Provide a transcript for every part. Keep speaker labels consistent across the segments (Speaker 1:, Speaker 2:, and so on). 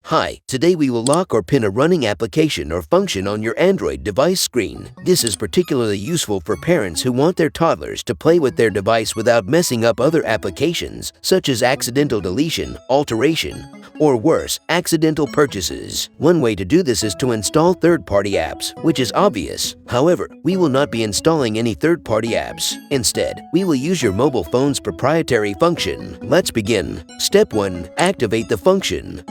Speaker 1: Hi, today we will lock or pin a running application or function on your Android device screen. This is particularly useful for parents who want their toddlers to play with their device without messing up other applications, such as accidental deletion, alteration, or worse, accidental purchases. One way to do this is to install third-party apps, which is obvious. However, we will not be installing any third-party apps. Instead, we will use your mobile phone's proprietary function. Let's begin. Step 1. Activate the function.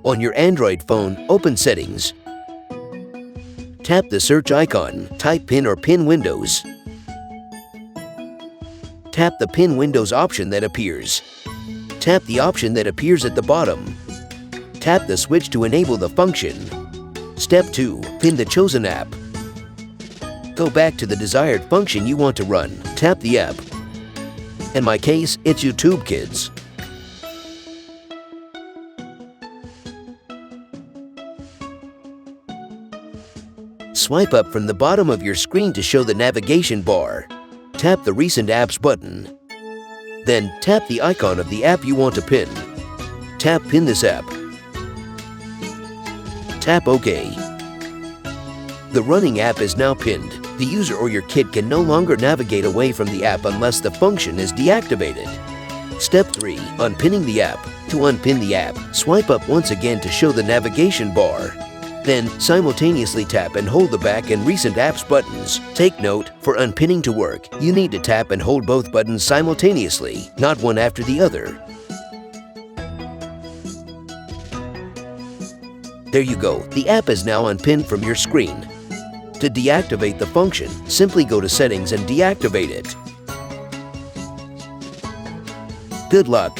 Speaker 1: On your Android phone, open Settings. Tap the search icon, type Pin or Pin Windows. Tap the Pin Windows option that appears. Tap the option that appears at the bottom. Tap the switch to enable the function. Step 2. Pin the chosen app. Go back to the desired function you want to run. Tap the app. In my case, it's YouTube Kids. Swipe up from the bottom of your screen to show the navigation bar. Tap the Recent Apps button. Then tap the icon of the app you want to pin. Tap Pin this app. Tap OK. The running app is now pinned. The user or your kid can no longer navigate away from the app unless the function is deactivated. Step 3. Unpinning the app. To unpin the app, swipe up once again to show the navigation bar. Then, simultaneously tap and hold the back and Recent Apps buttons. Take note, for unpinning to work, you need to tap and hold both buttons simultaneously, not one after the other. There you go, the app is now unpinned from your screen. To deactivate the function, simply go to Settings and deactivate it. Good luck!